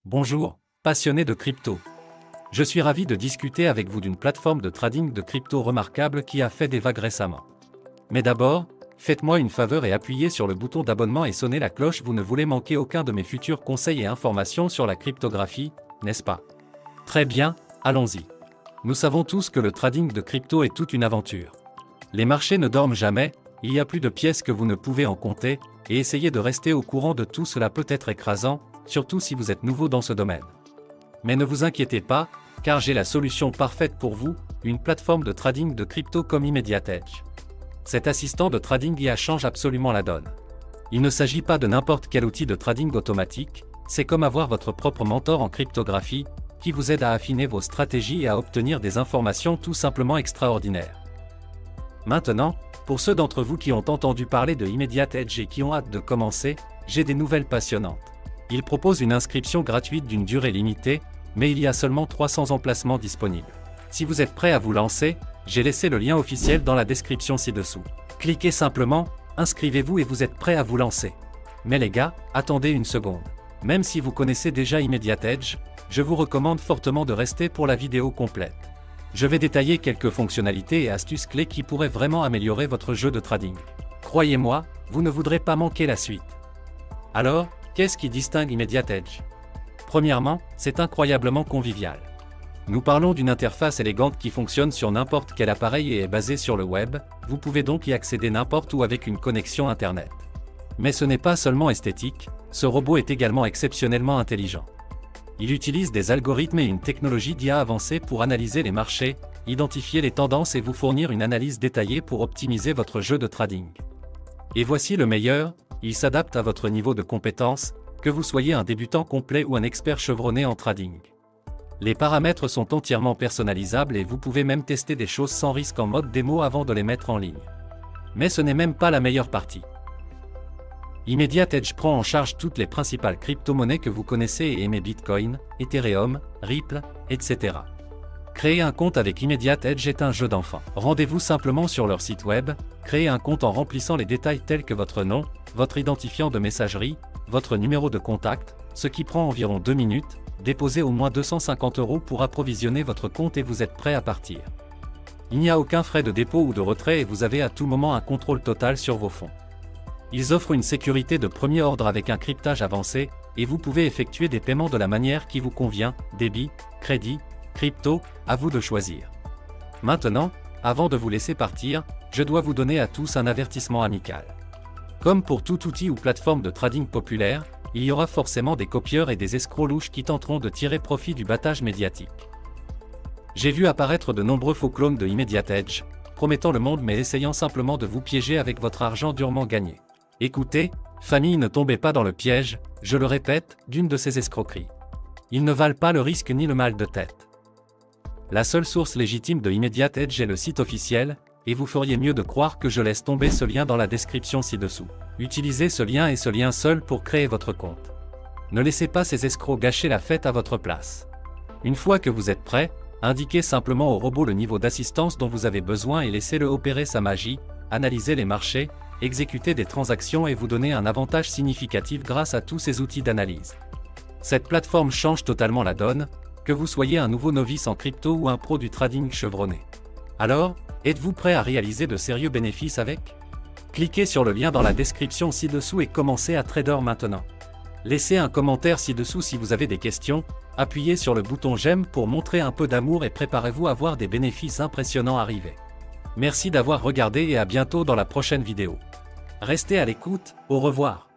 Bonjour, passionnés de crypto. Je suis ravi de discuter avec vous d'une plateforme de trading de crypto remarquable qui a fait des vagues récemment. Mais d'abord, faites-moi une faveur et appuyez sur le bouton d'abonnement et sonnez la cloche, vous ne voulez manquer aucun de mes futurs conseils et informations sur la cryptographie, n'est-ce pas? Très bien, allons-y. Nous savons tous que le trading de crypto est toute une aventure. Les marchés ne dorment jamais, il y a plus de pièces que vous ne pouvez en compter, et essayer de rester au courant de tout cela peut être écrasant, surtout si vous êtes nouveau dans ce domaine. Mais ne vous inquiétez pas, car j'ai la solution parfaite pour vous, une plateforme de trading de crypto comme Immediate Edge. Cet assistant de trading IA change absolument la donne. Il ne s'agit pas de n'importe quel outil de trading automatique, c'est comme avoir votre propre mentor en cryptographie, qui vous aide à affiner vos stratégies et à obtenir des informations tout simplement extraordinaires. Maintenant, pour ceux d'entre vous qui ont entendu parler de Immediate Edge et qui ont hâte de commencer, j'ai des nouvelles passionnantes. Il propose une inscription gratuite d'une durée limitée, mais il y a seulement 300 emplacements disponibles. Si vous êtes prêt à vous lancer, j'ai laissé le lien officiel dans la description ci-dessous. Cliquez simplement, inscrivez-vous et vous êtes prêt à vous lancer. Mais les gars, attendez une seconde. Même si vous connaissez déjà Immediate Edge, je vous recommande fortement de rester pour la vidéo complète. Je vais détailler quelques fonctionnalités et astuces clés qui pourraient vraiment améliorer votre jeu de trading. Croyez-moi, vous ne voudrez pas manquer la suite. Alors, qu'est-ce qui distingue Immediate Edge? Premièrement, c'est incroyablement convivial. Nous parlons d'une interface élégante qui fonctionne sur n'importe quel appareil et est basée sur le web, vous pouvez donc y accéder n'importe où avec une connexion Internet. Mais ce n'est pas seulement esthétique, ce robot est également exceptionnellement intelligent. Il utilise des algorithmes et une technologie d'IA avancée pour analyser les marchés, identifier les tendances et vous fournir une analyse détaillée pour optimiser votre jeu de trading. Et voici le meilleur, il s'adapte à votre niveau de compétence, que vous soyez un débutant complet ou un expert chevronné en trading. Les paramètres sont entièrement personnalisables et vous pouvez même tester des choses sans risque en mode démo avant de les mettre en ligne. Mais ce n'est même pas la meilleure partie. Immediate Edge prend en charge toutes les principales crypto-monnaies que vous connaissez et aimez: Bitcoin, Ethereum, Ripple, etc. Créer un compte avec Immediate Edge est un jeu d'enfant. Rendez-vous simplement sur leur site web, créez un compte en remplissant les détails tels que votre nom, votre identifiant de messagerie, votre numéro de contact, ce qui prend environ 2 minutes, déposez au moins 250 € pour approvisionner votre compte et vous êtes prêt à partir. Il n'y a aucun frais de dépôt ou de retrait et vous avez à tout moment un contrôle total sur vos fonds. Ils offrent une sécurité de premier ordre avec un cryptage avancé, et vous pouvez effectuer des paiements de la manière qui vous convient, débit, crédit, crypto, à vous de choisir. Maintenant, avant de vous laisser partir, je dois vous donner à tous un avertissement amical. Comme pour tout outil ou plateforme de trading populaire, il y aura forcément des copieurs et des escrocs louches qui tenteront de tirer profit du battage médiatique. J'ai vu apparaître de nombreux faux clones de Immediate Edge, promettant le monde mais essayant simplement de vous piéger avec votre argent durement gagné. Écoutez, famille, ne tombez pas dans le piège, je le répète, d'une de ces escroqueries. Ils ne valent pas le risque ni le mal de tête. La seule source légitime de Immediate Edge est le site officiel, et vous feriez mieux de croire que je laisse tomber ce lien dans la description ci-dessous. Utilisez ce lien et ce lien seul pour créer votre compte. Ne laissez pas ces escrocs gâcher la fête à votre place. Une fois que vous êtes prêt, indiquez simplement au robot le niveau d'assistance dont vous avez besoin et laissez-le opérer sa magie, analyser les marchés, exécuter des transactions et vous donner un avantage significatif grâce à tous ces outils d'analyse. Cette plateforme change totalement la donne, que vous soyez un nouveau novice en crypto ou un pro du trading chevronné. Alors, êtes-vous prêt à réaliser de sérieux bénéfices avec? Cliquez sur le lien dans la description ci-dessous et commencez à trader maintenant. Laissez un commentaire ci-dessous si vous avez des questions, appuyez sur le bouton j'aime pour montrer un peu d'amour et préparez-vous à voir des bénéfices impressionnants arriver. Merci d'avoir regardé et à bientôt dans la prochaine vidéo. Restez à l'écoute, au revoir.